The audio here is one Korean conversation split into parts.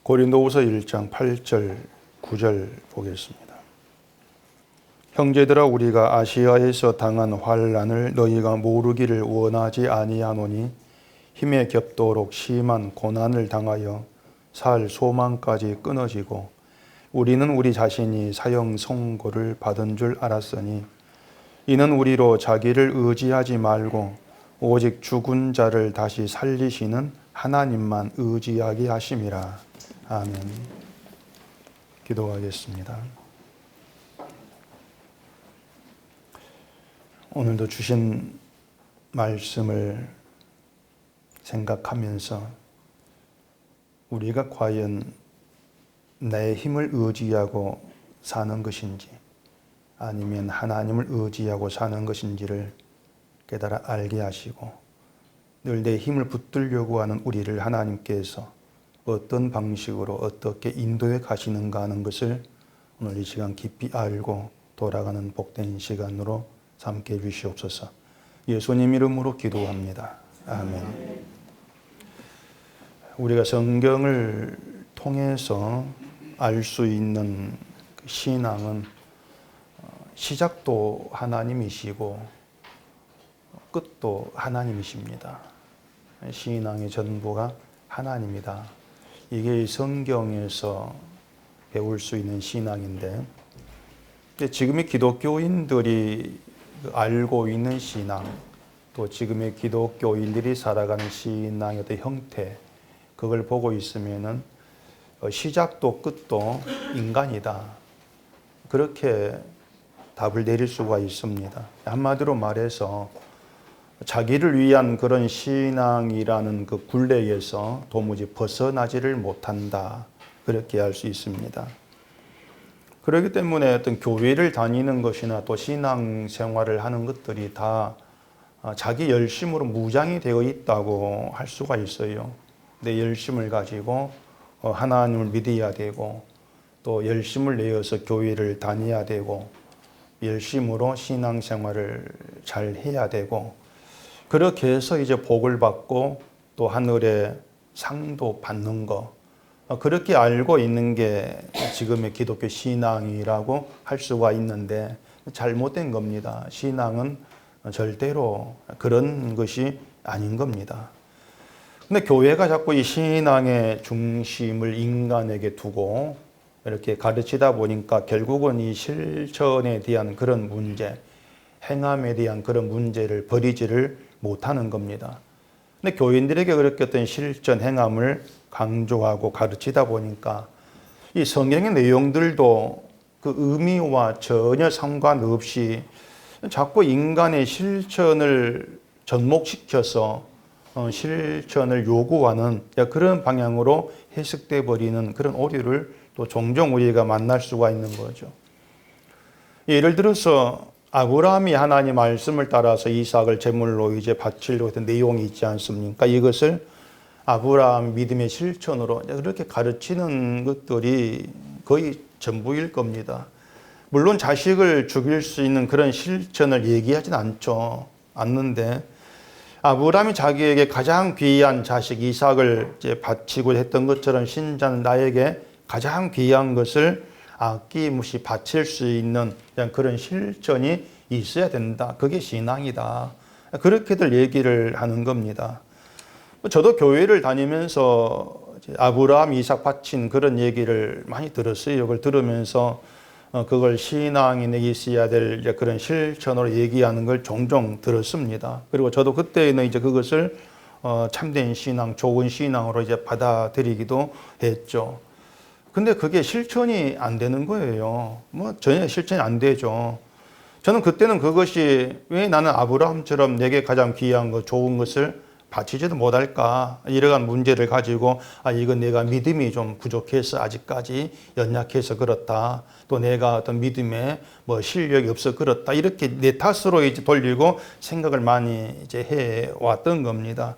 고린도후서 1장 8절 9절 보겠습니다. 형제들아, 우리가 아시아에서 당한 환난을 너희가 모르기를 원하지 아니하노니 힘에 겹도록 심한 고난을 당하여 살 소망까지 끊어지고 우리는 우리 자신이 사형 선고를 받은 줄 알았으니 이는 우리로 자기를 의지하지 말고 오직 죽은 자를 다시 살리시는 하나님만 의지하게 하심이라. 아멘. 기도하겠습니다. 오늘도 주신 말씀을 생각하면서 우리가 과연 내 힘을 의지하고 사는 것인지 아니면 하나님을 의지하고 사는 것인지를 깨달아 알게 하시고 늘 내 힘을 붙들려고 하는 우리를 하나님께서 어떤 방식으로 어떻게 인도해 가시는가 하는 것을 오늘 이 시간 깊이 알고 돌아가는 복된 시간으로 삼게 해주시옵소서. 예수님 이름으로 기도합니다. 아멘. 우리가 성경을 통해서 알 수 있는 신앙은 시작도 하나님이시고 끝도 하나님이십니다. 신앙의 전부가 하나님이다. 이게 성경에서 배울 수 있는 신앙인데, 지금의 기독교인들이 알고 있는 신앙, 또 지금의 기독교인들이 살아가는 신앙의 어떤 형태, 그걸 보고 있으면은 시작도 끝도 인간이다. 그렇게 답을 내릴 수가 있습니다. 한마디로 말해서 자기를 위한 그런 신앙이라는 그 굴레에서 도무지 벗어나지를 못한다. 그렇게 할 수 있습니다. 그렇기 때문에 어떤 교회를 다니는 것이나 또 신앙생활을 하는 것들이 다 자기 열심으로 무장이 되어 있다고 할 수가 있어요. 내 열심을 가지고 하나님을 믿어야 되고 또 열심을 내어서 교회를 다녀야 되고 열심으로 신앙생활을 잘 해야 되고 그렇게 해서 이제 복을 받고 또 하늘의 상도 받는 거, 그렇게 알고 있는 게 지금의 기독교 신앙이라고 할 수가 있는데 잘못된 겁니다. 신앙은 절대로 그런 것이 아닌 겁니다. 근데 교회가 자꾸 이 신앙의 중심을 인간에게 두고 이렇게 가르치다 보니까 결국은 이 실천에 대한 그런 문제, 행함에 대한 그런 문제를 버리지를 못하는 겁니다. 근데 교인들에게 그렇게 어떤 실천, 행함을 강조하고 가르치다 보니까 이 성경의 내용들도 그 의미와 전혀 상관없이 자꾸 인간의 실천을 접목시켜서 실천을 요구하는 그런 방향으로 해석돼 버리는 그런 오류를 또 종종 우리가 만날 수가 있는 거죠. 예를 들어서 아브라함이 하나님 말씀을 따라서 이삭을 제물로 이제 바치려고 했던 내용이 있지 않습니까? 이것을 아브라함 믿음의 실천으로 그렇게 가르치는 것들이 거의 전부일 겁니다. 물론 자식을 죽일 수 있는 그런 실천을 얘기하진 않는데 아브라함이 자기에게 가장 귀한 자식 이삭을 이제 바치고 했던 것처럼 신자는 나에게 가장 귀한 것을 아낌없이 바칠 수 있는 그런 실천이 있어야 된다. 그게 신앙이다. 그렇게들 얘기를 하는 겁니다. 저도 교회를 다니면서 아브라함, 이삭 바친 그런 얘기를 많이 들었어요. 그걸 들으면서 그걸 신앙이 내게 있어야 될 그런 실천으로 얘기하는 걸 종종 들었습니다. 그리고 저도 그때는 이제 그것을 참된 신앙, 좋은 신앙으로 이제 받아들이기도 했죠. 근데 그게 실천이 안 되는 거예요. 전혀 실천이 안 되죠. 저는 그때는 그것이 왜 나는 아브라함처럼 내게 가장 귀한 것, 좋은 것을 바치지도 못할까? 이러한 문제를 가지고 이건 내가 믿음이 좀 부족해서 아직까지 연약해서 그렇다. 또 내가 어떤 믿음에 실력이 없어 그렇다. 이렇게 내 탓으로 이제 돌리고 생각을 많이 이제 해 왔던 겁니다.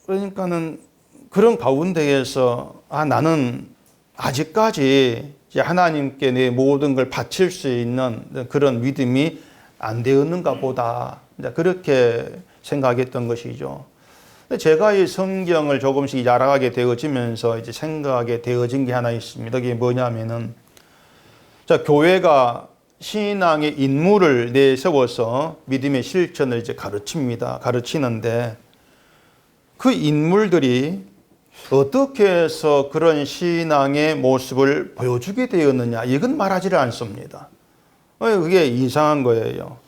그러니까는 그런 가운데에서 나는 아직까지 하나님께 내 모든 걸 바칠 수 있는 그런 믿음이 안 되었는가 보다. 그렇게 생각했던 것이죠. 제가 이 성경을 조금씩 알아가게 되어지면서 이제 생각하게 되어진 게 하나 있습니다. 그게 뭐냐면은, 자, 교회가 신앙의 인물을 내세워서 믿음의 실천을 이제 가르칩니다. 가르치는데 그 인물들이 어떻게 해서 그런 신앙의 모습을 보여주게 되었느냐, 이건 말하지를 않습니다. 그게 이상한 거예요.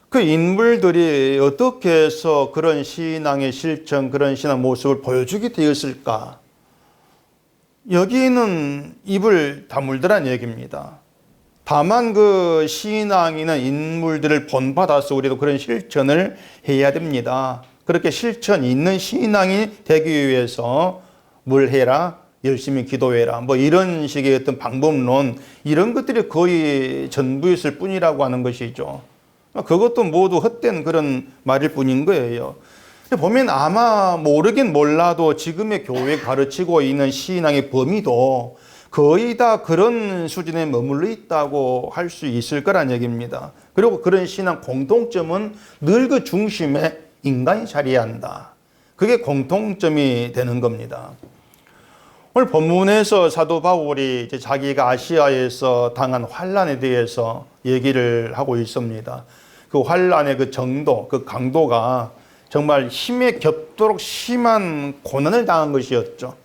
그 인물들이 어떻게 해서 그런 신앙의 실천, 그런 신앙 모습을 보여주게 되었을까? 여기는 입을 다물더란 얘기입니다. 다만 그 신앙이나 인물들을 본받아서 우리도 그런 실천을 해야 됩니다. 그렇게 실천 있는 신앙이 되기 위해서 뭘 해라? 열심히 기도해라. 뭐 이런 식의 어떤 방법론, 이런 것들이 거의 전부였을 뿐이라고 하는 것이죠. 그것도 모두 헛된 그런 말일 뿐인 거예요. 보면 아마 모르긴 몰라도 지금의 교회에 가르치고 있는 신앙의 범위도 거의 다 그런 수준에 머물러 있다고 할 수 있을 거란 얘기입니다. 그리고 그런 신앙 공통점은 늘 그 중심에 인간이 자리한다. 그게 공통점이 되는 겁니다. 오늘 본문에서 사도 바울이 이제 자기가 아시아에서 당한 환난에 대해서 얘기를 하고 있습니다. 그 환난의 그 정도, 그 강도가 정말 힘에 겹도록 심한 고난을 당한 것이었죠.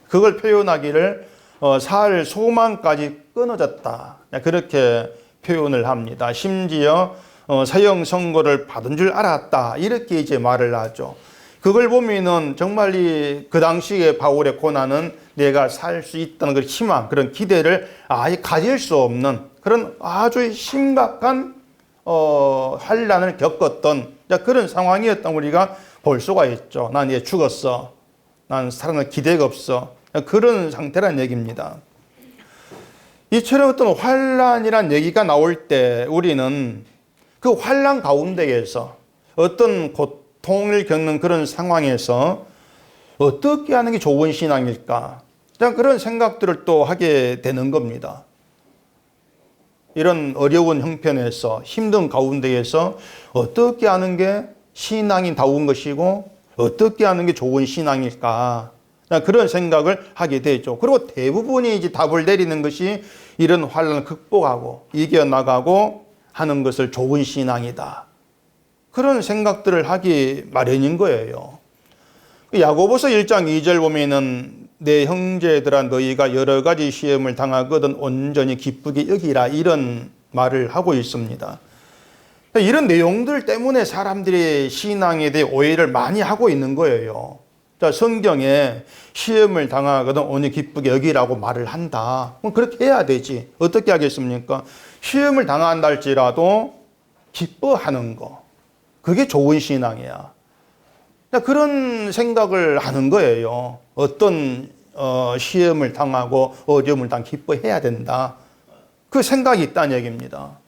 그걸 표현하기를 살 소망까지 끊어졌다. 그렇게 표현을 합니다. 심지어 사형 선고를 받은 줄 알았다. 이렇게 이제 말을 하죠. 그걸 보면은 정말 그 당시에 바울의 고난은 내가 살 수 있다는 그 희망, 그런 기대를 아예 가질 수 없는 그런 아주 심각한 환난을 겪었던 그런 상황이었던 우리가 볼 수가 있죠. 난 이제 죽었어. 난 살아날 기대가 없어. 그런 상태란 얘기입니다. 이처럼 어떤 환난이란 얘기가 나올 때 우리는 그 환난 가운데에서 어떤 고통을 겪는 그런 상황에서 어떻게 하는 게 좋은 신앙일까? 그런 생각들을 또 하게 되는 겁니다. 이런 어려운 형편에서 힘든 가운데에서 어떻게 하는 게 신앙이 다운 것이고 어떻게 하는 게 좋은 신앙일까? 그런 생각을 하게 되죠. 그리고 대부분이 이제 답을 내리는 것이 이런 환난을 극복하고 이겨나가고 하는 것을 좋은 신앙이다. 그런 생각들을 하기 마련인 거예요. 야고보서 1장 2절 보면은 내 형제들아 너희가 여러 가지 시험을 당하거든 온전히 기쁘게 여기라, 이런 말을 하고 있습니다. 이런 내용들 때문에 사람들이 신앙에 대해 오해를 많이 하고 있는 거예요. 자, 성경에 시험을 당하거든 온전히 기쁘게 여기라고 말을 한다. 그럼 그렇게 해야 되지. 어떻게 하겠습니까? 시험을 당한다 할지라도 기뻐하는 거. 그게 좋은 신앙이야. 그런 생각을 하는 거예요. 어떤 시험을 당하고 어려움을 당하고 기뻐해야 된다. 그 생각이 있다는 얘기입니다.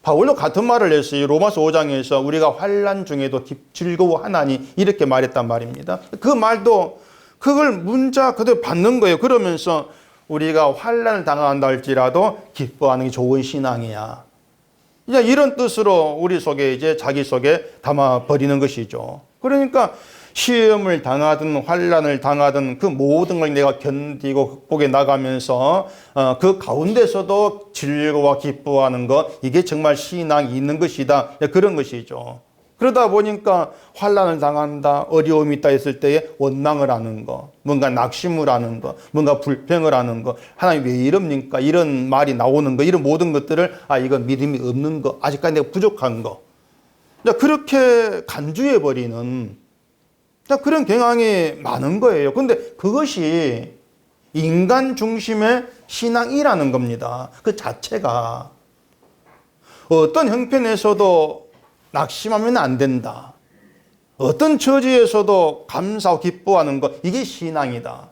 바울도 같은 말을 했어요. 로마서 5장에서 우리가 환난 중에도 즐거워하나니 이렇게 말했단 말입니다. 그 말도 그걸 문자 그대로 받는 거예요. 그러면서 우리가 환난을 당한다 할지라도 기뻐하는 게 좋은 신앙이야. 이제 이런 뜻으로 우리 속에 이제 자기 속에 담아 버리는 것이죠. 그러니까 시험을 당하든 환난을 당하든 그 모든 걸 내가 견디고 극복해 나가면서 그 가운데서도 즐거워 기뻐하는 것, 이게 정말 신앙이 있는 것이다. 그런 것이죠. 그러다 보니까 환난을 당한다, 어려움이 있다 했을 때에 원망을 하는 거, 뭔가 낙심을 하는 거, 뭔가 불평을 하는 거, 하나님 왜 이럽니까? 이런 말이 나오는 거, 이런 모든 것들을 이건 믿음이 없는 거, 아직까지 내가 부족한 거, 그렇게 간주해버리는 그런 경향이 많은 거예요. 그런데 그것이 인간 중심의 신앙이라는 겁니다. 그 자체가. 어떤 형편에서도 낙심하면 안 된다. 어떤 처지에서도 감사하고 기뻐하는 것, 이게 신앙이다.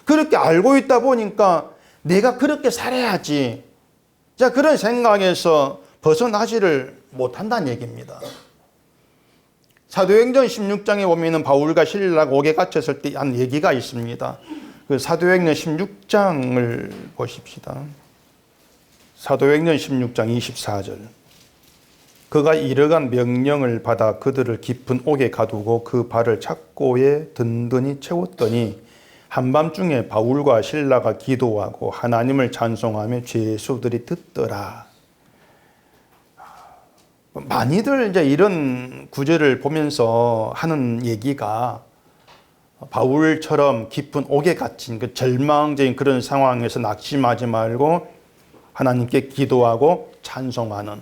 그렇게 알고 있다 보니까 내가 그렇게 살아야지. 자, 그런 생각에서 벗어나지를 못한다는 얘기입니다. 사도행전 16장에 보면은 바울과 실라가 옥에 갇혔을 때 한 얘기가 있습니다. 그 사도행전 16장을 보십시다. 사도행전 16장 24절. 그가 이러한 명령을 받아 그들을 깊은 옥에 가두고 그 발을 착고에 든든히 채웠더니 한밤중에 바울과 실라가 기도하고 하나님을 찬송하며 죄수들이 듣더라. 많이들 이제 이런 구절을 보면서 하는 얘기가 바울처럼 깊은 옥에 갇힌 그 절망적인 그런 상황에서 낙심하지 말고 하나님께 기도하고 찬송하는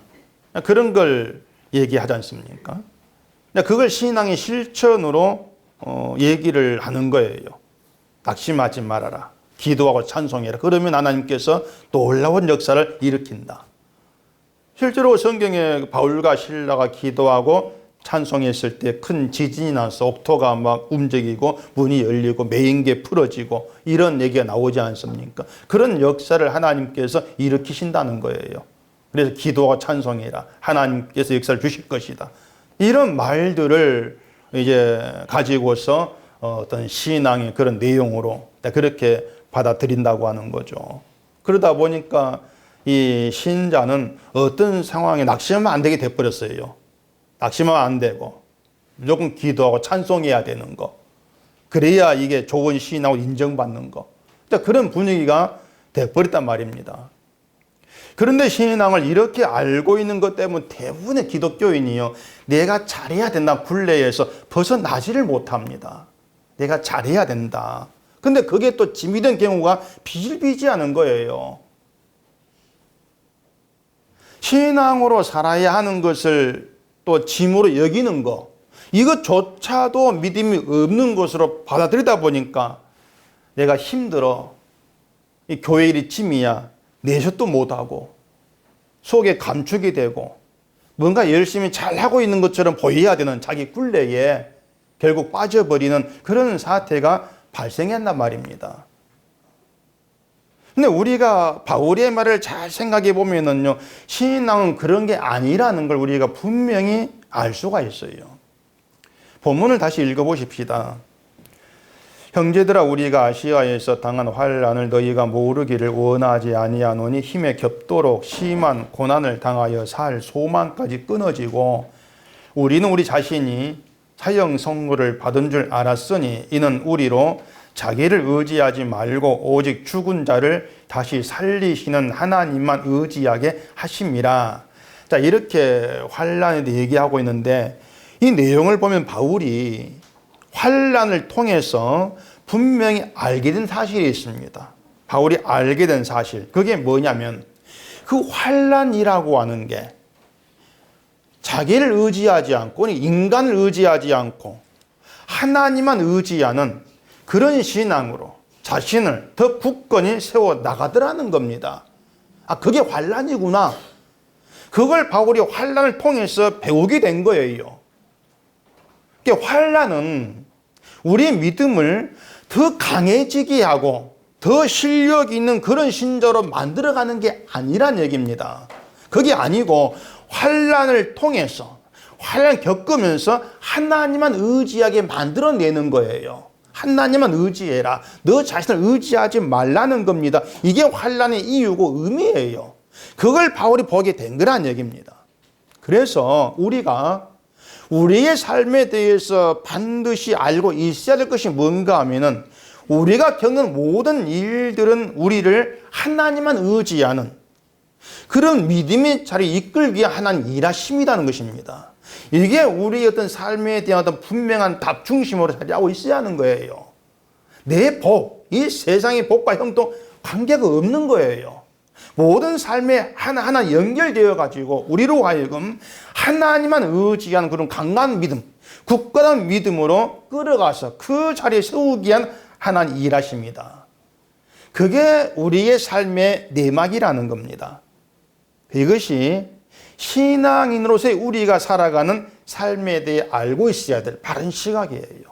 그런 걸 얘기하지 않습니까? 그걸 신앙의 실천으로 얘기를 하는 거예요. 낙심하지 말아라. 기도하고 찬송해라. 그러면 하나님께서 놀라운 역사를 일으킨다. 실제로 성경에 바울과 실라가 기도하고 찬송했을 때 큰 지진이 나서 옥토가 막 움직이고 문이 열리고 매인개 풀어지고 이런 얘기가 나오지 않습니까? 그런 역사를 하나님께서 일으키신다는 거예요. 그래서 기도하고 찬송해라. 하나님께서 역사를 주실 것이다. 이런 말들을 이제 가지고서 어떤 신앙의 그런 내용으로 그렇게 받아들인다고 하는 거죠. 그러다 보니까 이 신자는 어떤 상황에 낙심하면 안 되게 돼버렸어요. 낙심하면 안 되고 무조건 기도하고 찬송해야 되는 거. 그래야 이게 좋은 신앙으로 인정받는 거. 그런 분위기가 돼버렸단 말입니다. 그런데 신앙을 이렇게 알고 있는 것 때문에 대부분의 기독교인이요, 내가 잘해야 된다 굴레에서 벗어나지를 못합니다. 내가 잘해야 된다. 근데 그게 또 짐이 된 경우가 비일비재하는 거예요. 신앙으로 살아야 하는 것을 또 짐으로 여기는 거, 이것조차도 믿음이 없는 것으로 받아들이다 보니까 내가 힘들어. 이 교회 일이 짐이야. 내셔도 못하고 속에 감축이 되고 뭔가 열심히 잘하고 있는 것처럼 보여야 되는 자기 굴레에 결국 빠져버리는 그런 사태가 발생했단 말입니다. 근데 우리가 바울의 말을 잘 생각해 보면은요, 신앙은 그런 게 아니라는 걸 우리가 분명히 알 수가 있어요. 본문을 다시 읽어보십시다. 형제들아, 우리가 아시아에서 당한 환난을 너희가 모르기를 원하지 아니하노니 힘에 겹도록 심한 고난을 당하여 살 소망까지 끊어지고 우리는 우리 자신이 사형 선고를 받은 줄 알았으니 이는 우리로 자기를 의지하지 말고 오직 죽은 자를 다시 살리시는 하나님만 의지하게 하심이라. 자, 이렇게 환난에 대해 얘기하고 있는데 이 내용을 보면 바울이 환난을 통해서 분명히 알게 된 사실이 있습니다. 바울이 알게 된 사실, 그게 뭐냐면 그 환난이라고 하는 게 자기를 의지하지 않고 인간을 의지하지 않고 하나님만 의지하는 그런 신앙으로 자신을 더 굳건히 세워 나가더라는 겁니다. 아, 그게 환난이구나. 그걸 바울이 환난을 통해서 배우게 된 거예요. 그러니까 환난은 우리의 믿음을 더 강해지게 하고 더 실력 있는 그런 신자로 만들어가는 게 아니란 얘기입니다. 그게 아니고 환난을 통해서 환난 겪으면서 하나님만 의지하게 만들어내는 거예요. 하나님만 의지해라. 너 자신을 의지하지 말라는 겁니다. 이게 환난의 이유고 의미예요. 그걸 바울이 보게 된 거란 얘기입니다. 그래서 우리가 우리의 삶에 대해서 반드시 알고 있어야 될 것이 뭔가 하면은 우리가 겪는 모든 일들은 우리를 하나님만 의지하는 그런 믿음의 자리에 이끌기 위한 하나님 일하심이라는 것입니다. 이게 우리의 어떤 삶에 대한 어떤 분명한 답 중심으로 자리하고 있어야 하는 거예요. 내 복, 이 세상의 복과 형통 관계가 없는 거예요. 모든 삶에 하나하나 연결되어 가지고 우리로 하여금 하나님만 의지하는 그런 강한 믿음, 굳건한 믿음으로 끌어가서 그 자리에 세우기 위한 하나님 일하십니다. 그게 우리의 삶의 내막이라는 겁니다. 이것이 신앙인으로서의 우리가 살아가는 삶에 대해 알고 있어야 될 바른 시각이에요.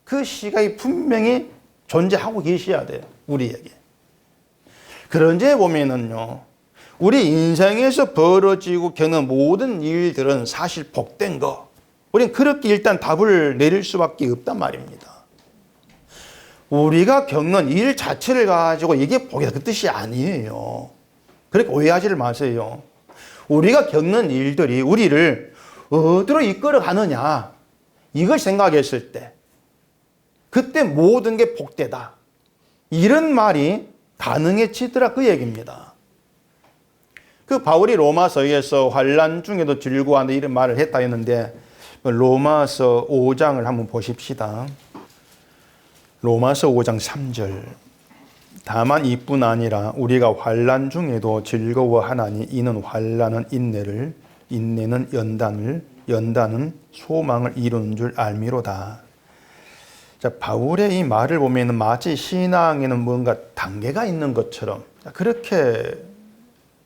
그 시각이 분명히 존재하고 계셔야 돼요, 우리에게. 그런데 보면은요, 우리 인생에서 벌어지고 겪는 모든 일들은 사실 복된 거. 우리는 그렇게 일단 답을 내릴 수밖에 없단 말입니다. 우리가 겪는 일 자체를 가지고 이게 복이다, 그 뜻이 아니에요. 그렇게 오해하지를 마세요. 우리가 겪는 일들이 우리를 어디로 이끌어 가느냐, 이걸 생각했을 때 그때 모든 게 복되다, 이런 말이 가능해지더라, 그 얘기입니다. 그 바울이 로마서에서 환난 중에도 즐거워한다 이런 말을 했다 했는데, 로마서 5장을 한번 보십시다. 로마서 5장 3절. 다만 이뿐 아니라 우리가 환난 중에도 즐거워하나니 이는 환난은 인내를, 인내는 연단을, 연단은 소망을 이루는 줄 알미로다. 자, 바울의 이 말을 보면 마치 신앙에는 뭔가 단계가 있는 것처럼 그렇게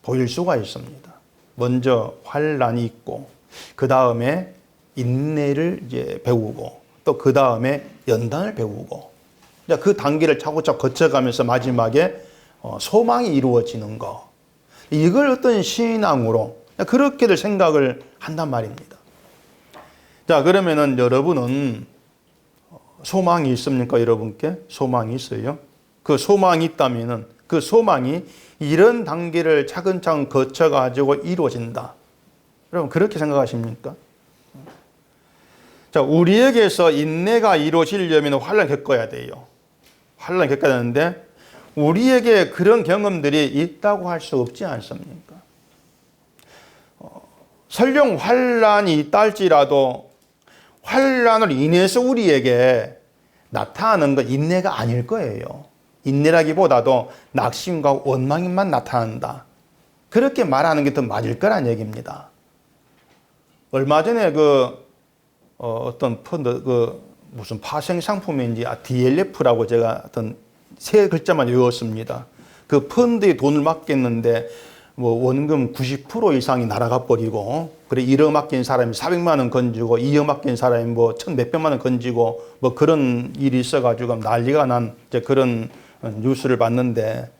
보일 수가 있습니다. 먼저 환난이 있고, 그 다음에 인내를 이제 배우고, 또 그 다음에 연단을 배우고, 그 단계를 차곡차곡 거쳐가면서 마지막에 소망이 이루어지는 거, 이걸 어떤 신앙으로 그렇게들 생각을 한단 말입니다. 자, 그러면은 여러분은 소망이 있습니까? 여러분께 소망이 있어요? 그 소망이 있다면은 그 소망이 이런 단계를 차근차근 거쳐가지고 이루어진다, 여러분 그렇게 생각하십니까? 자, 우리에게서 인내가 이루어지려면 환난을 겪어야 돼요. 환난을 겪어야 되는데 우리에게 그런 경험들이 있다고 할 수 없지 않습니까? 설령 환난이 있다 할지라도 환난을 인해서 우리에게 나타나는 건 인내가 아닐 거예요. 인내라기보다도 낙심과 원망만 나타난다, 그렇게 말하는 게 더 맞을 거란 얘기입니다. 얼마 전에 어떤 펀드, 무슨 파생 상품인지 DLF라고 제가 어떤 세 글자만 외웠습니다. 그 펀드에 돈을 맡겼는데 원금 90% 이상이 날아가 버리고, 그래 1억 맡긴 사람이 400만 원 건지고, 2억 맡긴 사람이 1,000 몇백만 원 건지고, 그런 일이 있어가지고 난리가 난 이제 그런 뉴스를 봤는데,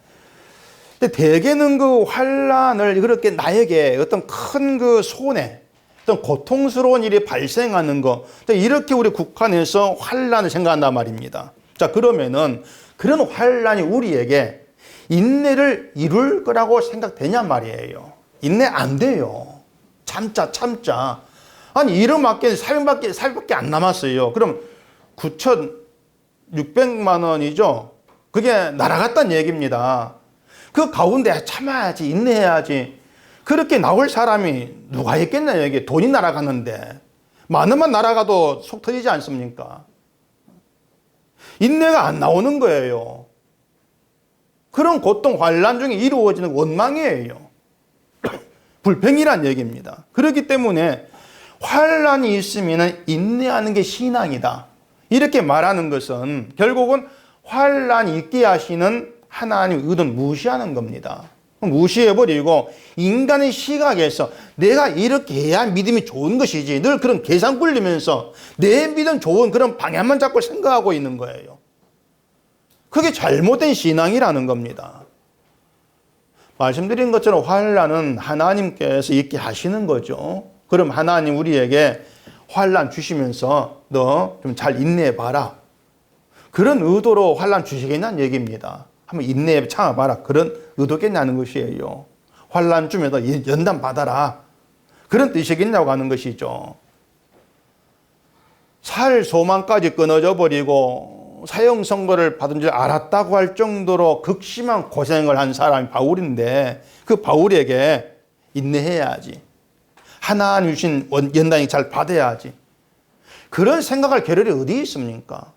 근데 대개는 그 환난을 그렇게 나에게 어떤 큰 그 손해, 어떤 고통스러운 일이 발생하는 거, 이렇게 우리 국한해서 환난을 생각한단 말입니다. 자, 그러면은 그런 환난이 우리에게 인내를 이룰 거라고 생각되냔 말이에요. 인내 안 돼요. 참자. 아니 1억 맡긴 400밖에 안 남았어요. 그럼 9,600만 원이죠. 그게 날아갔다는 얘기입니다. 그 가운데 참아야지, 인내해야지, 그렇게 나올 사람이 누가 있겠냐, 이게 돈이 날아가는데. 만 원만 날아가도 속 터지지 않습니까? 인내가 안 나오는 거예요. 그런 고통, 환난 중에 이루어지는 원망이에요. 불평이란 얘기입니다. 그렇기 때문에 환난이 있으면 인내하는 게 신앙이다, 이렇게 말하는 것은 결국은 환난이 있게 하시는 하나님의 의도는 무시하는 겁니다. 무시해버리고 인간의 시각에서 내가 이렇게 해야 믿음이 좋은 것이지, 늘 그런 계산 굴리면서 내 믿음 좋은 그런 방향만 자꾸 생각하고 있는 거예요. 그게 잘못된 신앙이라는 겁니다. 말씀드린 것처럼 환난은 하나님께서 있게 하시는 거죠. 그럼 하나님 우리에게 환난 주시면서 너 좀 잘 인내해봐라, 그런 의도로 환난 주시겠냐는 얘기입니다. 한번 인내해 참아봐라, 그런 의도겠냐는 것이에요. 환난 주면서 연단 받아라, 그런 뜻이겠냐고 하는 것이죠. 살 소망까지 끊어져 버리고 사형 선고를 받은 줄 알았다고 할 정도로 극심한 고생을 한 사람이 바울인데, 그 바울에게 인내해야지, 하나님 주신 연단이 잘 받아야지, 그런 생각할 겨를이 어디 있습니까?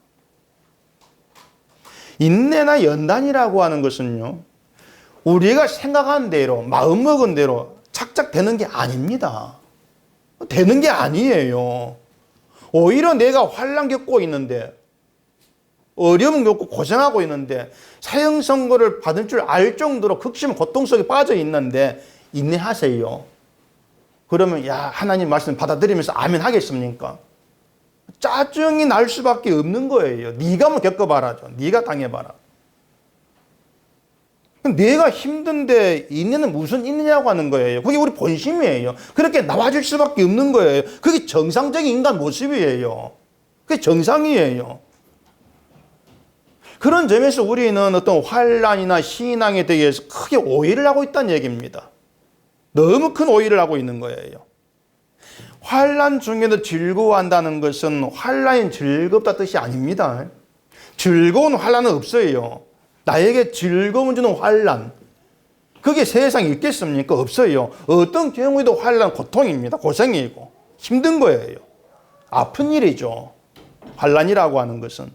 인내나 연단이라고 하는 것은요, 우리가 생각한 대로, 마음먹은 대로 착착 되는 게 아닙니다. 되는 게 아니에요. 오히려 내가 환난 겪고 있는데, 어려움 겪고 고생하고 있는데, 사형 선고를 받을 줄 알 정도로 극심 고통 속에 빠져 있는데 인내하세요. 그러면 야, 하나님 말씀 받아들이면서 아멘 하겠습니까? 짜증이 날 수밖에 없는 거예요. 네가 한번 겪어봐라. 네가 당해봐라. 내가 힘든데 인내는 무슨 인내냐고 하는 거예요. 그게 우리 본심이에요. 그렇게 나와줄 수밖에 없는 거예요. 그게 정상적인 인간 모습이에요. 그게 정상이에요. 그런 점에서 우리는 어떤 환난이나 신앙에 대해서 크게 오해를 하고 있다는 얘기입니다. 너무 큰 오해를 하고 있는 거예요. 환난 중에도 즐거워한다는 것은 환난이 즐겁다 뜻이 아닙니다. 즐거운 환난은 없어요. 나에게 즐거움 주는 환난, 그게 세상에 있겠습니까? 없어요. 어떤 경우에도 환난 고통입니다. 고생이고 힘든 거예요. 아픈 일이죠. 환난이라고 하는 것은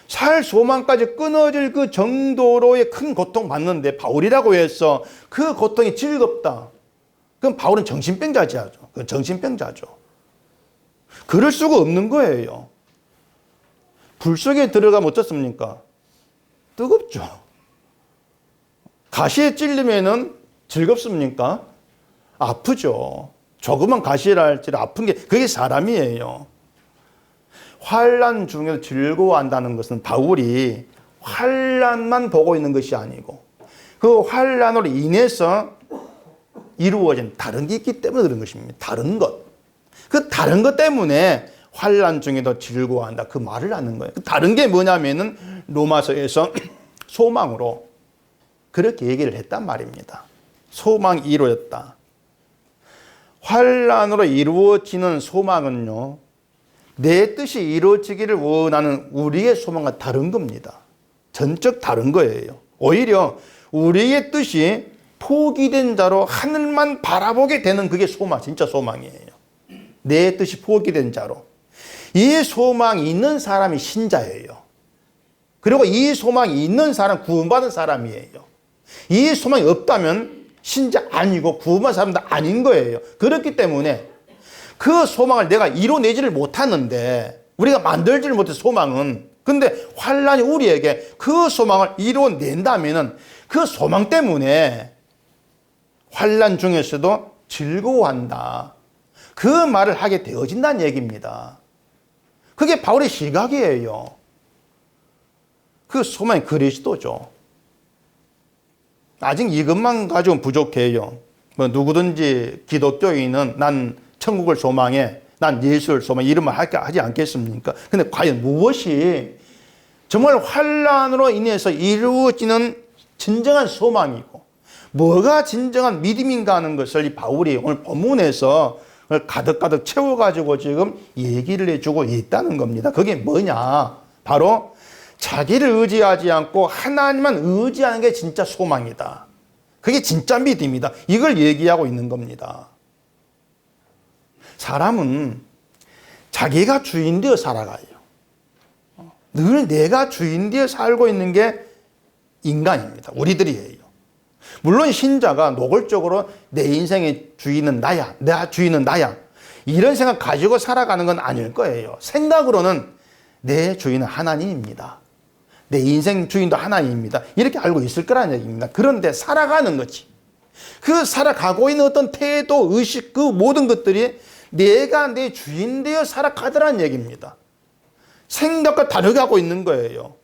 살 소망까지 끊어질 그 정도로의 큰 고통 받는데 바울이라고 해서 그 고통이 즐겁다, 그럼 바울은 정신병자죠. 그건 정신병자죠. 그럴 수가 없는 거예요. 불 속에 들어가면 어떻습니까? 뜨겁죠. 가시에 찔리면은 즐겁습니까? 아프죠. 조그만 가시랄지라 아픈 게 그게 사람이에요. 환난 중에도 즐거워한다는 것은 바울이 환난만 보고 있는 것이 아니고 그 환난으로 인해서 이루어진 다른 게 있기 때문에 그런 것입니다. 다른 것. 그 다른 것 때문에 환난 중에도 즐거워한다. 그 말을 하는 거예요. 그 다른 게 뭐냐면은 로마서에서 소망으로 그렇게 얘기를 했단 말입니다. 소망이 이루어졌다. 환난으로 이루어지는 소망은요, 내 뜻이 이루어지기를 원하는 우리의 소망과 다른 겁니다. 전적 다른 거예요. 오히려 우리의 뜻이 포기된 자로 하늘만 바라보게 되는 그게 소망, 진짜 소망이에요. 내 뜻이 포기된 자로. 이 소망이 있는 사람이 신자예요. 그리고 이 소망이 있는 사람, 구원받은 사람이에요. 이 소망이 없다면 신자 아니고 구원받은 사람도 아닌 거예요. 그렇기 때문에 그 소망을 내가 이뤄내지를 못하는데, 우리가 만들지를 못해 소망은. 근데 환난이 우리에게 그 소망을 이뤄낸다면은 그 소망 때문에 환난 중에서도 즐거워한다, 그 말을 하게 되어진다는 얘기입니다. 그게 바울의 시각이에요. 그 소망이 그리스도죠. 아직 이것만 가지고는 부족해요. 뭐 누구든지 기독교인은 난 천국을 소망해, 난 예수를 소망해, 이런 말 하지 않겠습니까? 근데 과연 무엇이 정말 환난으로 인해서 이루어지는 진정한 소망이고 뭐가 진정한 믿음인가 하는 것을 이 바울이 오늘 본문에서 가득가득 채워가지고 지금 얘기를 해주고 있다는 겁니다. 그게 뭐냐? 바로 자기를 의지하지 않고 하나님만 의지하는 게 진짜 소망이다. 그게 진짜 믿음이다. 이걸 얘기하고 있는 겁니다. 사람은 자기가 주인 되어 살아가요. 늘 내가 주인 되어 살고 있는 게 인간입니다. 우리들이에요. 물론 신자가 노골적으로 내 인생의 주인은 나야, 내 주인은 나야, 이런 생각 가지고 살아가는 건 아닐 거예요. 생각으로는 내 주인은 하나님입니다. 내 인생 주인도 하나님입니다. 이렇게 알고 있을 거라는 얘기입니다. 그런데 살아가는 거지. 그 살아가고 있는 어떤 태도, 의식, 그 모든 것들이 내가 내 주인 되어 살아가더라는 얘기입니다. 생각과 다르게 하고 있는 거예요.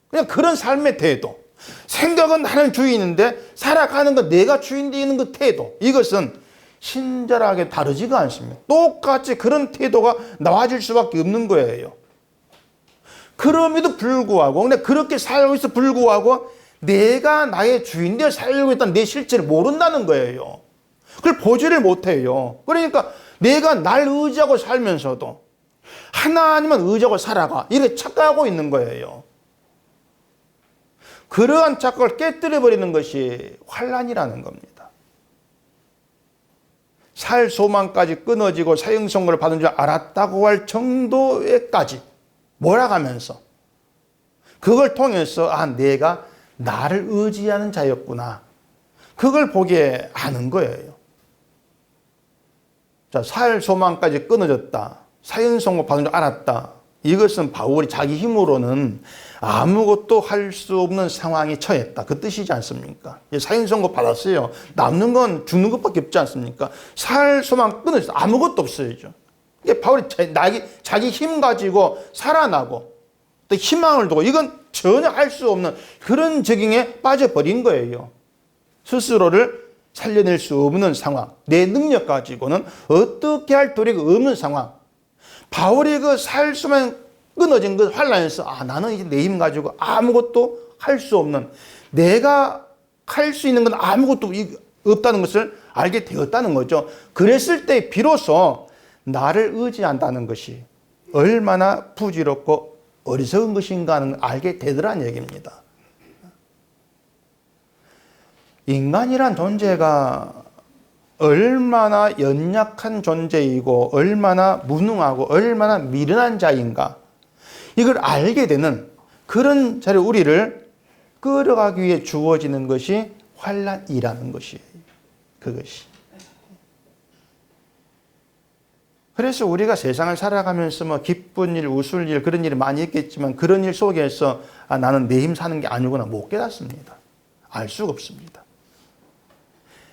그냥 그런 삶의 태도. 생각은 하나님 주인인데 살아가는 건 내가 주인 되는 그 태도. 이것은 친절하게 다르지가 않습니다. 똑같이 그런 태도가 나와질 수밖에 없는 거예요. 그럼에도 불구하고, 근데 그렇게 살고 있어 불구하고 내가 나의 주인 되어 살고 있다는 내 실체를 모른다는 거예요. 그걸 보지를 못해요. 그러니까 내가 날 의지하고 살면서도 하나님만 의지하고 살아가, 이렇게 착각하고 있는 거예요. 그러한 착각을 깨뜨려버리는 것이 환난이라는 겁니다. 살 소망까지 끊어지고 사형선고를 받은 줄 알았다고 할 정도에까지 몰아가면서 그걸 통해서 내가 나를 의지하는 자였구나, 그걸 보게 하는 거예요. 자, 살 소망까지 끊어졌다, 사형선고 받은 줄 알았다. 이것은 바울이 자기 힘으로는 아무것도 할 수 없는 상황에 처했다, 그 뜻이지 않습니까? 사형선고 받았어요. 남는 건 죽는 것밖에 없지 않습니까? 살 소망 끊어졌어. 아무것도 없어요. 바울이 자기 힘 가지고 살아나고 또 희망을 두고 이건 전혀 할 수 없는 그런 적응에 빠져버린 거예요. 스스로를 살려낼 수 없는 상황, 내 능력 가지고는 어떻게 할 도리가 없는 상황. 바울이 그 살 수만 끊어진 그 환난에서 나는 이제 내 힘 가지고 아무것도 할 수 없는, 내가 할 수 있는 건 아무것도 없다는 것을 알게 되었다는 거죠. 그랬을 때 비로소 나를 의지한다는 것이 얼마나 부질없고 어리석은 것인가 하는 걸 알게 되더라는 얘기입니다. 인간이란 존재가 얼마나 연약한 존재이고 얼마나 무능하고 얼마나 미련한 자인가 이걸 알게 되는 그런 자리 우리를 끌어가기 위해 주어지는 것이 환난이라는 것이에요. 그것이. 그래서 우리가 세상을 살아가면서 뭐 기쁜 일, 웃을 일, 그런 일이 많이 있겠지만 그런 일 속에서 나는 내 힘 사는 게 아니구나 못 깨닫습니다. 알 수가 없습니다.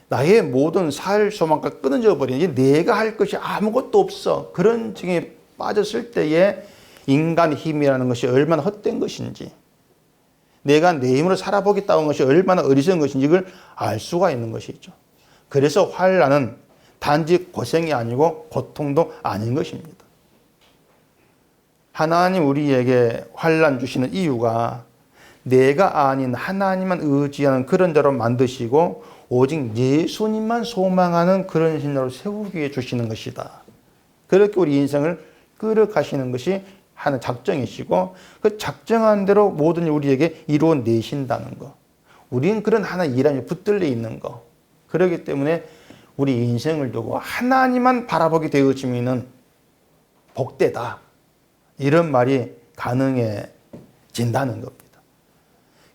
나의 모든 살 소망과 끊어져 버리는 내가 할 것이 아무것도 없어. 그런 층에 빠졌을 때에 인간의 힘이라는 것이 얼마나 헛된 것인지 내가 내 힘으로 살아보겠다는 것이 얼마나 어리석은 것인지 이걸 알 수가 있는 것이죠. 그래서 환난은 단지 고생이 아니고 고통도 아닌 것입니다. 하나님 우리에게 환난 주시는 이유가 내가 아닌 하나님만 의지하는 그런 자로 만드시고 오직 예수님만 소망하는 그런 신자로 세우기 위해 주시는 것이다. 그렇게 우리 인생을 끌어가시는 것이 하는 작정이시고 그 작정한 대로 모든 일 우리에게 이루어내신다는 것. 우리는 그런 하나 일함에 붙들려 있는 것. 그렇기 때문에 우리 인생을 두고 하나님만 바라보게 되어지면 복되다. 이런 말이 가능해진다는 겁니다.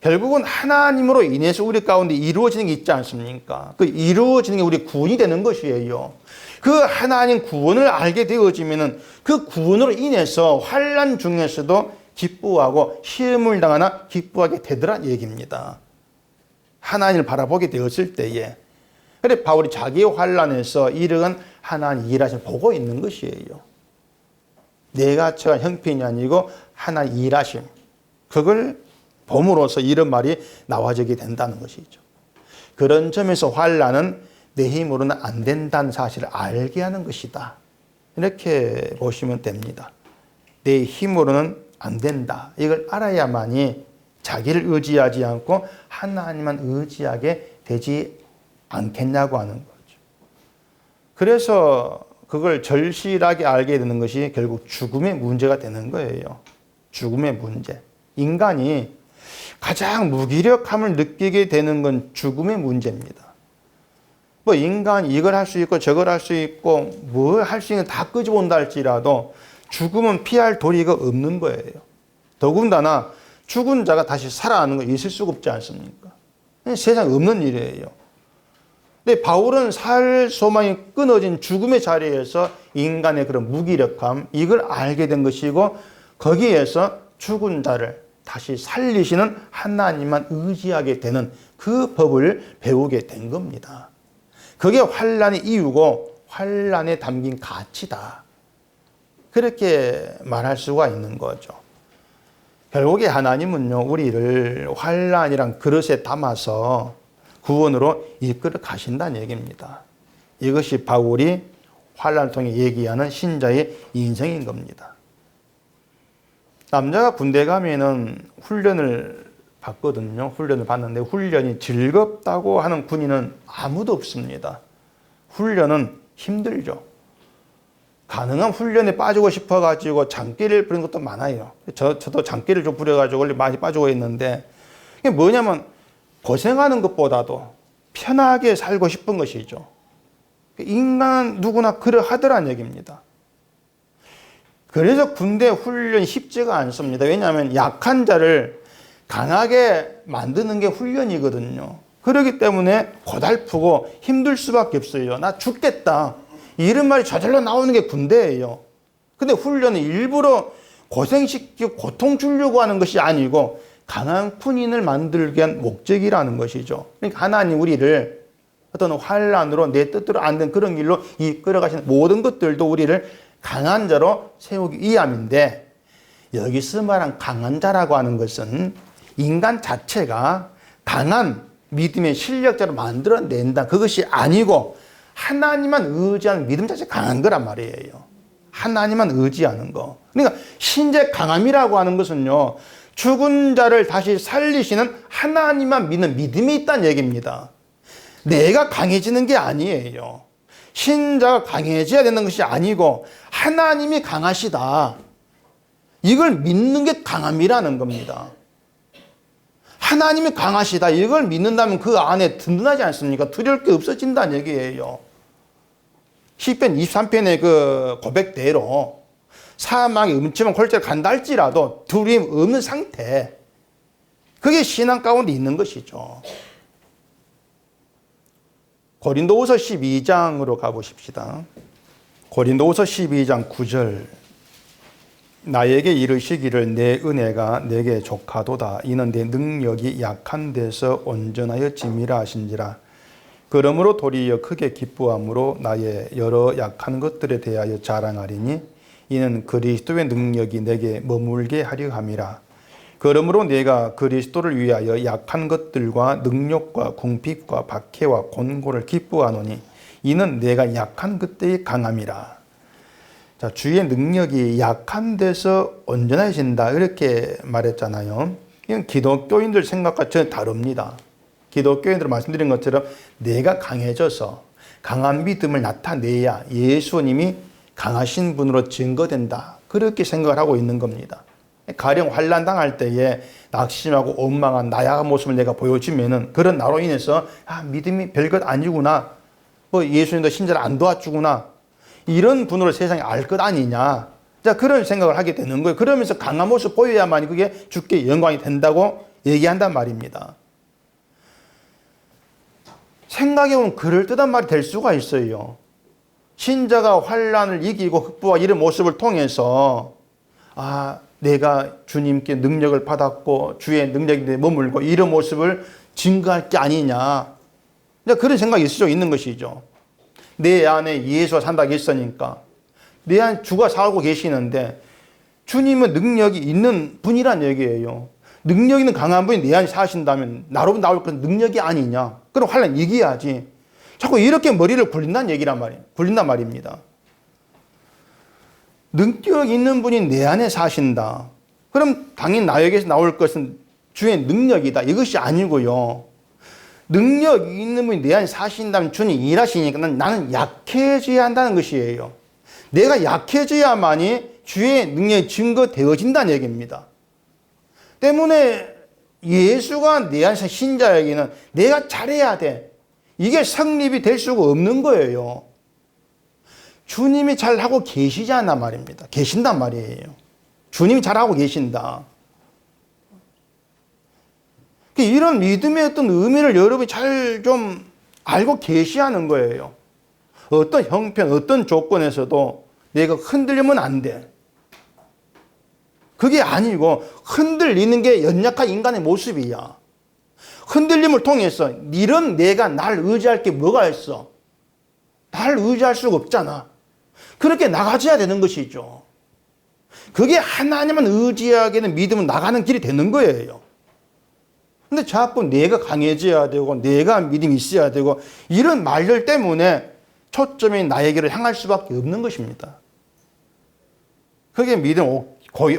결국은 하나님으로 인해서 우리 가운데 이루어지는 게 있지 않습니까? 그 이루어지는 게 우리 구원이 되는 것이에요. 그 하나님 구원을 알게 되어지면 그 구원으로 인해서 환난 중에서도 기뻐하고 시험을 당하나 기뻐하게 되더란 얘기입니다. 하나님을 바라보게 되었을 때에. 그래 바울이 자기의 환난에서 이르는 하나님 일하심을 보고 있는 것이에요. 내가 처한 형편이 아니고 하나님 일하심. 그걸 봄으로써 이런 말이 나와지게 된다는 것이죠. 그런 점에서 환난은 내 힘으로는 안 된다는 사실을 알게 하는 것이다. 이렇게 보시면 됩니다. 내 힘으로는 안 된다. 이걸 알아야만이 자기를 의지하지 않고 하나님만 의지하게 되지 않겠냐고 하는 거죠. 그래서 그걸 절실하게 알게 되는 것이 결국 죽음의 문제가 되는 거예요. 죽음의 문제. 인간이 가장 무기력함을 느끼게 되는 건 죽음의 문제입니다. 뭐 인간이 이걸 할 수 있고 저걸 할 수 있고 뭘 할 수 있는 다 끄집어온다 할지라도 죽음은 피할 도리가 없는 거예요. 더군다나 죽은 자가 다시 살아나는 거 있을 수가 없지 않습니까? 세상에 없는 일이에요. 근데 바울은 살 소망이 끊어진 죽음의 자리에서 인간의 그런 무기력함 이걸 알게 된 것이고 거기에서 죽은 자를 다시 살리시는 하나님만 의지하게 되는 그 법을 배우게 된 겁니다. 그게 환난의 이유고 환난에 담긴 가치다. 그렇게 말할 수가 있는 거죠. 결국에 하나님은요, 우리를 환난이란 그릇에 담아서 구원으로 이끌어 가신다는 얘기입니다. 이것이 바울이 환난을 통해 얘기하는 신자의 인생인 겁니다. 남자가 군대 가면은 훈련을 받거든요. 훈련을 받는데 훈련이 즐겁다고 하는 군인은 아무도 없습니다. 훈련은 힘들죠. 가능한 훈련에 빠지고 싶어가지고 장기를 부린 것도 많아요. 저도 장기를 좀 부려가지고 원래 많이 빠지고 있는데 이게 뭐냐면 고생하는 것보다도 편하게 살고 싶은 것이죠. 인간은 누구나 그러하더란 얘기입니다. 그래서 군대 훈련이 쉽지가 않습니다. 왜냐하면 약한 자를 강하게 만드는 게 훈련이거든요. 그렇기 때문에 고달프고 힘들 수밖에 없어요. 나 죽겠다. 이런 말이 저절로 나오는 게 군대예요. 근데 훈련은 일부러 고생시키고 고통 주려고 하는 것이 아니고 강한 군인을 만들기 위한 목적이라는 것이죠. 그러니까 하나님 우리를 어떤 환난으로 내 뜻대로 안 된 그런 길로 이끌어 가시는 모든 것들도 우리를 강한 자로 세우기 위함인데 여기서 말한 강한 자라고 하는 것은 인간 자체가 강한 믿음의 실력자로 만들어낸다. 그것이 아니고 하나님만 의지하는 믿음 자체가 강한 거란 말이에요. 하나님만 의지하는 거. 그러니까 신적 강함이라고 하는 것은요. 죽은 자를 다시 살리시는 하나님만 믿는 믿음이 있다는 얘기입니다. 내가 강해지는 게 아니에요. 신자가 강해져야 되는 것이 아니고 하나님이 강하시다. 이걸 믿는 게 강함이라는 겁니다. 하나님이 강하시다. 이걸 믿는다면 그 안에 든든하지 않습니까? 두려울 게 없어진다는 얘기예요. 시편 23편의 그 고백대로 사망의 음침한 골짜기를 간다 할지라도 두려움 없는 상태. 그게 신앙 가운데 있는 것이죠. 고린도후서 12장으로 가보십시다. 고린도후서 12장 9절. 나에게 이르시기를 내 은혜가 내게 족하도다. 이는 내 능력이 약한 데서 온전하여 짐이라 하신지라. 그러므로 도리어 크게 기뻐함으로 나의 여러 약한 것들에 대하여 자랑하리니 이는 그리스도의 능력이 내게 머물게 하려 함이라. 그러므로 내가 그리스도를 위하여 약한 것들과 능력과 궁핍과 박해와 곤고를 기뻐하노니 이는 내가 약한 그때의 강함이라. 자, 주의 능력이 약한 데서 온전해진다 이렇게 말했잖아요. 이건 기독교인들 생각과 전혀 다릅니다. 기독교인들 말씀드린 것처럼 내가 강해져서 강한 믿음을 나타내야 예수님이 강하신 분으로 증거된다. 그렇게 생각을 하고 있는 겁니다. 가령 환난 당할 때에 낙심하고 원망한 나약한 모습을 내가 보여주면은 그런 나로 인해서 믿음이 별것 아니구나. 예수님도 신자를 안 도와주구나. 이런 분으로 세상에 알 것 아니냐. 자, 그런 생각을 하게 되는 거예요. 그러면서 강한 모습 보여야만 그게 주께 영광이 된다고 얘기한단 말입니다. 생각해보면 그럴듯한 말이 될 수가 있어요. 신자가 환난을 이기고 극복하고 이런 모습을 통해서 내가 주님께 능력을 받았고 주의 능력이 내 머물고 이런 모습을 증거할 게 아니냐. 그런 생각이 있을 수 있는 것이죠. 내 안에 예수가 산다고 했으니까 내 안에 주가 살고 계시는데 주님은 능력이 있는 분이란 얘기예요. 능력 있는 강한 분이 내 안에 사신다면 나로 나올 건 능력이 아니냐. 그럼 환난 이겨야지. 자꾸 이렇게 머리를 굴린다는 얘기란 말이에요. 굴린단 말입니다. 능력 있는 분이 내 안에 사신다. 그럼 당연히 나에게서 나올 것은 주의 능력이다. 이것이 아니고요. 능력 있는 분이 내 안에 사신다면 주님 일하시니까 나는 약해져야 한다는 것이에요. 내가 약해져야만이 주의 능력이 증거되어진다는 얘기입니다. 때문에 예수가 내 안에서 신자에게는 내가 잘해야 돼. 이게 성립이 될 수가 없는 거예요. 주님이 잘하고 계시잖아 말입니다. 계신단 말이에요. 주님이 잘하고 계신다. 이런 믿음의 어떤 의미를 여러분이 잘 좀 알고 계시하는 거예요. 어떤 형편, 어떤 조건에서도 내가 흔들리면 안 돼. 그게 아니고 흔들리는 게 연약한 인간의 모습이야. 흔들림을 통해서 이런 내가 날 의지할 게 뭐가 있어? 날 의지할 수가 없잖아. 그렇게 나가줘야 되는 것이죠. 그게 하나님만 의지하게는 믿음은 나가는 길이 되는 거예요. 근데 자꾸 내가 강해져야 되고 내가 믿음이 있어야 되고 이런 말들 때문에 초점이 나에게로 향할 수밖에 없는 것입니다. 그게 믿음을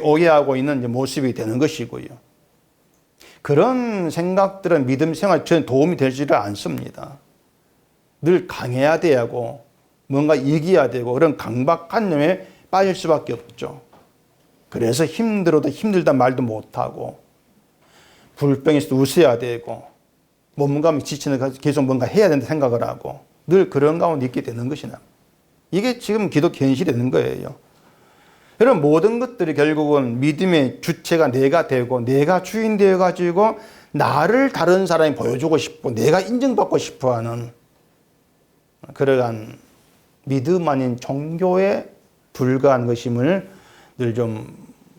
오해하고 있는 모습이 되는 것이고요. 그런 생각들은 믿음 생활에 전혀 도움이 되지를 않습니다. 늘 강해야 되고 뭔가 이겨야 되고 그런 강박관념에 빠질 수밖에 없죠. 그래서 힘들어도 힘들단 말도 못하고 불병에서 웃어야 되고 뭔가 지치는 계속 뭔가 해야 된다 생각을 하고 늘 그런 가운데 있게 되는 것이나 이게 지금 기독교 현실이 되는 거예요. 이런 모든 것들이 결국은 믿음의 주체가 내가 되고 내가 주인 되어가지고 나를 다른 사람이 보여주고 싶고 내가 인정받고 싶어하는 그러한 믿음 아닌 종교에 불과한 것임을 늘 좀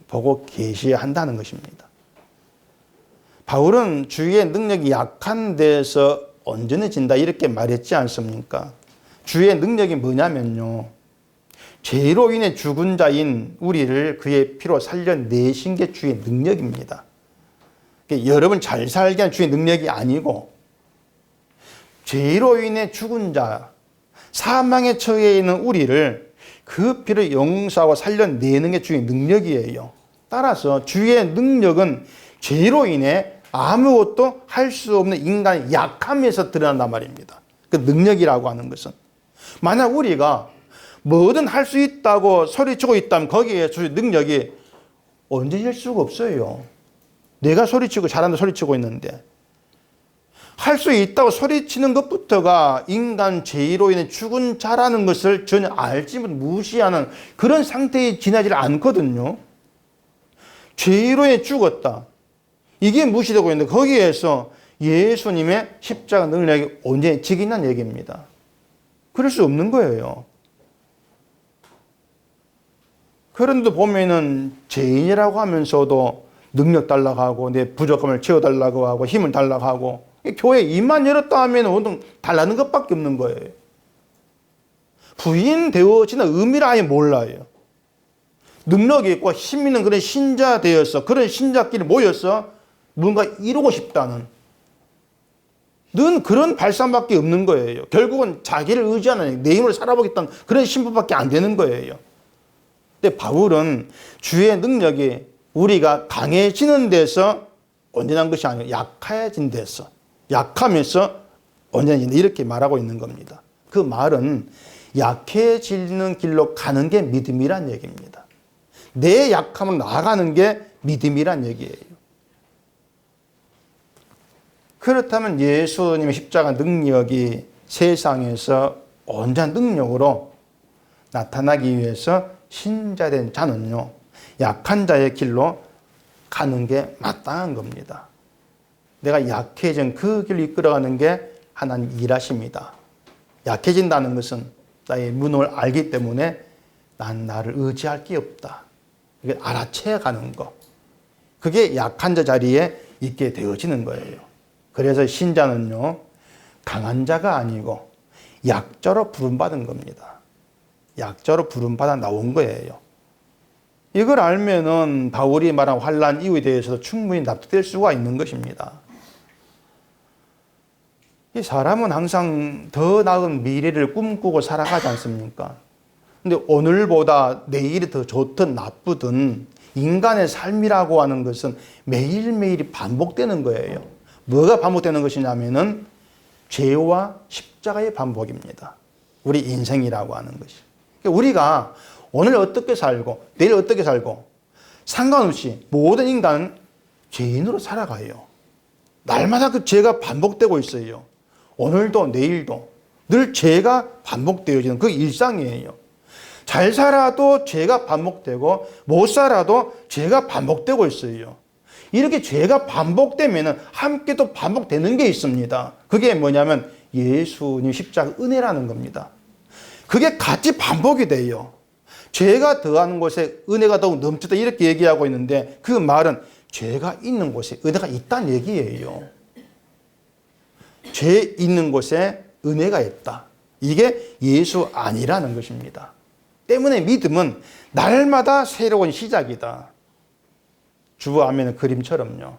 보고 계셔야 한다는 것입니다. 바울은 주의 능력이 약한 데서 온전해진다 이렇게 말했지 않습니까? 주의 능력이 뭐냐면요. 죄로 인해 죽은 자인 우리를 그의 피로 살려내신 게 주의 능력입니다. 여러분 잘 살게 한 주의 능력이 아니고 죄로 인해 죽은 자, 사망에 처해 있는 우리를 그 피를 용서하고 살려내는 게 주의 능력이에요. 따라서 주의 능력은 죄로 인해 아무것도 할 수 없는 인간의 약함에서 드러난단 말입니다. 그 능력이라고 하는 것은. 만약 우리가 뭐든 할 수 있다고 소리치고 있다면 거기에 능력이 언제일 수가 없어요. 내가 소리치고 잘한다 소리치고 있는데 할 수 있다고 소리치는 것부터가 인간 죄로 인해 죽은 자라는 것을 전혀 알지 무시하는 그런 상태에 지나지 않거든요. 죄로 인해 죽었다. 이게 무시되고 있는데 거기에서 예수님의 십자가 능력이 언제 지긴다는 얘기입니다. 그럴 수 없는 거예요. 그런데 보면은 죄인이라고 하면서도 능력 달라고 하고 내 부족함을 채워달라고 하고 힘을 달라고 하고 교회 입만 열었다 하면 온통 달라는 것밖에 없는 거예요. 부인되어지는 의미를 아예 몰라요. 능력이 있고 힘 있는 그런 신자 되어서 그런 신자끼리 모여서 뭔가 이루고 싶다는 늘 그런 발상밖에 없는 거예요. 결국은 자기를 의지하는 내 힘으로 살아보겠다는 그런 신분밖에 안 되는 거예요. 근데 바울은 주의 능력이 우리가 강해지는 데서 온전한 것이 아니고 약해진 데서 약하면서 온전해진다 이렇게 말하고 있는 겁니다. 그 말은 약해지는 길로 가는 게 믿음이란 얘기입니다. 내 약함으로 나아가는 게 믿음이란 얘기예요. 그렇다면 예수님의 십자가 능력이 세상에서 온전한 능력으로 나타나기 위해서 신자된 자는요, 약한 자의 길로 가는 게 마땅한 겁니다. 내가 약해진 그 길을 이끌어가는 게 하나님 일하십니다. 약해진다는 것은 나의 무능을 알기 때문에 난 나를 의지할 게 없다. 이게 알아채 가는 거. 그게 약한 자 자리에 있게 되어지는 거예요. 그래서 신자는요, 강한 자가 아니고 약자로 부름받은 겁니다. 약자로 부름받아 나온 거예요. 이걸 알면은 바울이 말한 환난 이유에 대해서도 충분히 납득될 수가 있는 것입니다. 이 사람은 항상 더 나은 미래를 꿈꾸고 살아가지 않습니까? 근데 오늘보다 내일이 더 좋든 나쁘든 인간의 삶이라고 하는 것은 매일매일이 반복되는 거예요. 뭐가 반복되는 것이냐면은 죄와 십자가의 반복입니다. 우리 인생이라고 하는 것이. 우리가 오늘 어떻게 살고 내일 어떻게 살고 상관없이 모든 인간은 죄인으로 살아가요. 날마다 그 죄가 반복되고 있어요. 오늘도 내일도 늘 죄가 반복되어지는 그 일상이에요. 잘 살아도 죄가 반복되고 못 살아도 죄가 반복되고 있어요. 이렇게 죄가 반복되면 함께 또 반복되는 게 있습니다. 그게 뭐냐면 예수님 십자가 은혜라는 겁니다. 그게 같이 반복이 돼요. 죄가 더하는 곳에 은혜가 더욱 넘치다 이렇게 얘기하고 있는데 그 말은 죄가 있는 곳에 은혜가 있다는 얘기예요. 죄 있는 곳에 은혜가 있다. 이게 예수 아니라는 것입니다. 때문에 믿음은 날마다 새로운 시작이다. 주보 아멘의 그림처럼요.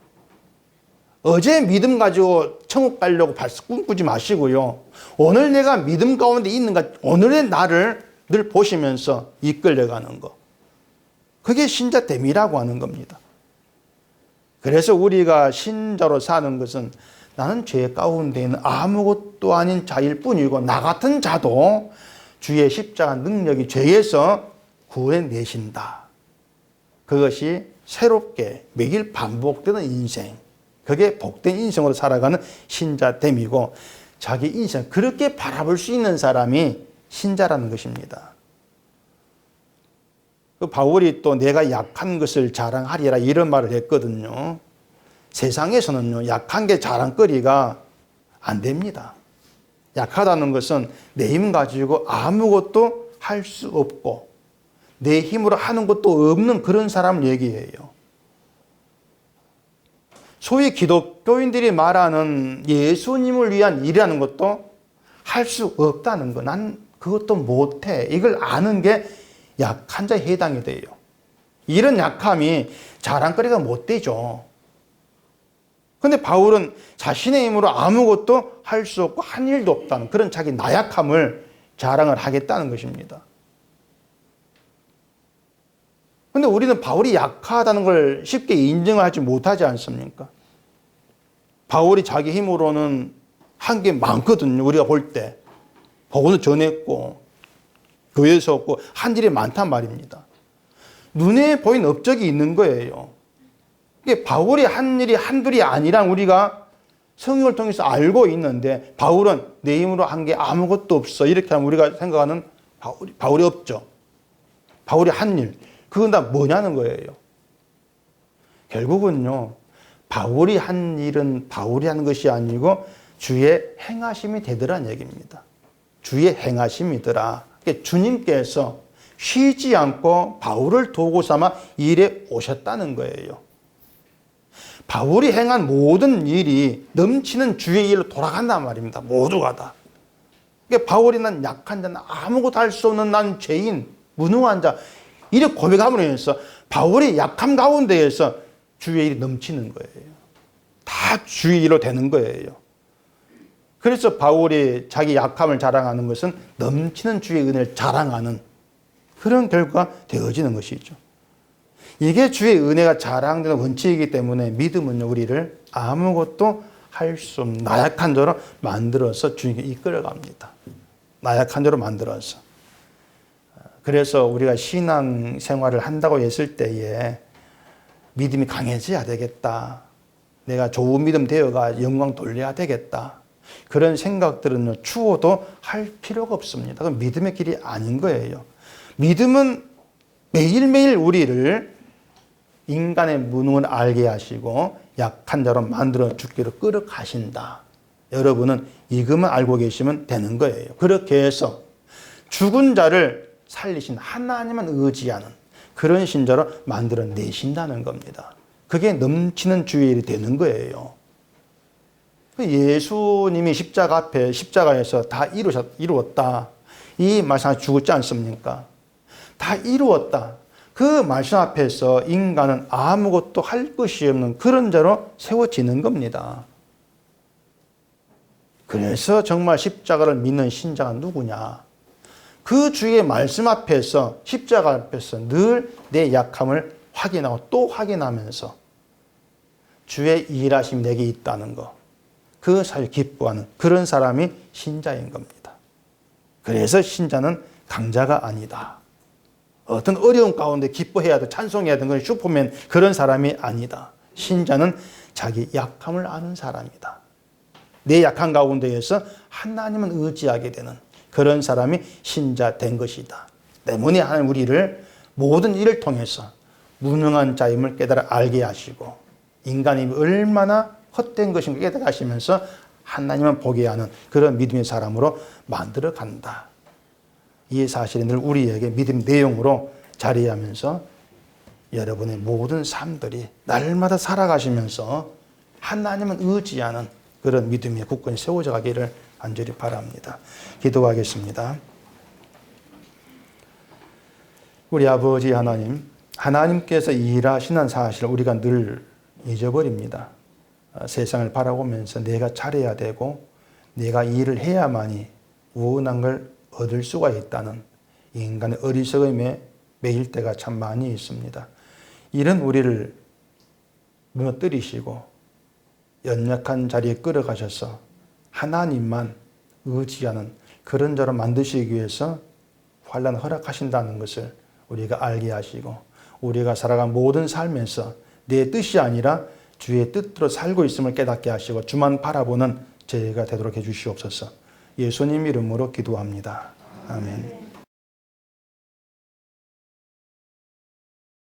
어제 믿음 가지고 천국 가려고 꿈꾸지 마시고요. 오늘 내가 믿음 가운데 있는가, 오늘의 나를 늘 보시면서 이끌려가는 거. 그게 신자됨이라고 하는 겁니다. 그래서 우리가 신자로 사는 것은 나는 죄 가운데 있는 아무것도 아닌 자일 뿐이고 나 같은 자도 주의 십자가 능력이 죄에서 구해내신다. 그것이 새롭게 매일 반복되는 인생, 그게 복된 인생으로 살아가는 신자됨이고 자기 인생 그렇게 바라볼 수 있는 사람이 신자라는 것입니다. 그 바울이 또 내가 약한 것을 자랑하리라 이런 말을 했거든요. 세상에서는요, 약한 게 자랑거리가 안 됩니다. 약하다는 것은 내 힘 가지고 아무것도 할 수 없고 내 힘으로 하는 것도 없는 그런 사람을 얘기해요. 소위 기독교인들이 말하는 예수님을 위한 일이라는 것도 할 수 없다는 거. 난 그것도 못해. 이걸 아는 게 약한 자에 해당이 돼요. 이런 약함이 자랑거리가 못 되죠. 근데 바울은 자신의 힘으로 아무것도 할 수 없고 한 일도 없다는 그런 자기 나약함을 자랑을 하겠다는 것입니다. 근데 우리는 바울이 약하다는 걸 쉽게 인정을 하지 못하지 않습니까? 바울이 자기 힘으로는 한 게 많거든요. 우리가 볼 때. 복음도 전했고 교회에서 없고 한 일이 많단 말입니다. 눈에 보이는 업적이 있는 거예요. 이게 바울이 한 일이 한둘이 아니란 우리가 성경을 통해서 알고 있는데 바울은 내 힘으로 한 게 아무것도 없어. 이렇게 하면 우리가 생각하는 바울이 없죠. 바울이 한 일. 그건 다 뭐냐는 거예요. 결국은요. 바울이 한 일은 바울이 하는 것이 아니고 주의 행하심이 되더란 얘기입니다. 주의 행하심이더라. 주님께서 쉬지 않고 바울을 도구 삼아 일에 오셨다는 거예요. 바울이 행한 모든 일이 넘치는 주의 일로 돌아간단 말입니다. 모두가 다. 그러니까 바울이 난 약한 자, 아무것도 할 수 없는 난 죄인, 무능한 자 이렇게 고백함으로 해서 바울이 약함 가운데에서 주의 일이 넘치는 거예요. 다 주의 일로 되는 거예요. 그래서 바울이 자기 약함을 자랑하는 것은 넘치는 주의 은혜를 자랑하는 그런 결과가 되어지는 것이죠. 이게 주의 은혜가 자랑되는 원칙이기 때문에 믿음은 우리를 아무것도 할 수 없는 나약한 자로 만들어서 주님께 이끌어갑니다. 나약한 자로 만들어서. 그래서 우리가 신앙 생활을 한다고 했을 때에 믿음이 강해져야 되겠다. 내가 좋은 믿음 되어가 영광 돌려야 되겠다. 그런 생각들은 추워도 할 필요가 없습니다. 그건 믿음의 길이 아닌 거예요. 믿음은 매일매일 우리를 인간의 무능을 알게 하시고 약한 자로 만들어 죽기로 끌어가신다. 여러분은 이것만 알고 계시면 되는 거예요. 그렇게 해서 죽은 자를 살리신 하나님만 의지하는 그런 신자로 만들어 내신다는 겁니다. 그게 넘치는 주의 일이 되는 거예요. 예수님이 십자가 앞에 십자가에서 다 이루었다. 이 말씀 죽었지 않습니까? 다 이루었다. 그 말씀 앞에서 인간은 아무것도 할 것이 없는 그런 자로 세워지는 겁니다. 그래서 정말 십자가를 믿는 신자가 누구냐? 그 주의 말씀 앞에서 십자가 앞에서 늘 내 약함을 확인하고 또 확인하면서 주의 일하심이 내게 있다는 것. 그 사실 기뻐하는 그런 사람이 신자인 겁니다. 그래서 신자는 강자가 아니다. 어떤 어려운 가운데 기뻐해야 돼, 찬송해야 되는 건 슈퍼맨 그런 사람이 아니다. 신자는 자기 약함을 아는 사람이다. 내 약한 가운데에서 하나님은 의지하게 되는 그런 사람이 신자 된 것이다. 때문에 하나님 우리를 모든 일을 통해서 무능한 자임을 깨달아 알게 하시고 인간이 얼마나 헛된 것인가 깨달아 하시면서 하나님만 보게 하는 그런 믿음의 사람으로 만들어 간다. 이 사실이 늘 우리에게 믿음 내용으로 자리하면서 여러분의 모든 삶들이 날마다 살아가시면서 하나님은 의지하는 그런 믿음의 굳건히 세워져 가기를 간절히 바랍니다. 기도하겠습니다. 우리 아버지 하나님, 하나님께서 일하시는 사실을 우리가 늘 잊어버립니다. 세상을 바라보면서 내가 잘해야 되고 내가 일을 해야만이 원한 걸 얻을 수가 있다는 인간의 어리석음에 매일 때가 참 많이 있습니다. 이런 우리를 무너뜨리시고 연약한 자리에 끌어가셔서 하나님만 의지하는 그런 자로 만드시기 위해서 환난을 허락하신다는 것을 우리가 알게 하시고 우리가 살아간 모든 삶에서 내 뜻이 아니라 주의 뜻대로 살고 있음을 깨닫게 하시고 주만 바라보는 저희가 되도록 해주시옵소서. 예수님 이름으로 기도합니다. 아멘.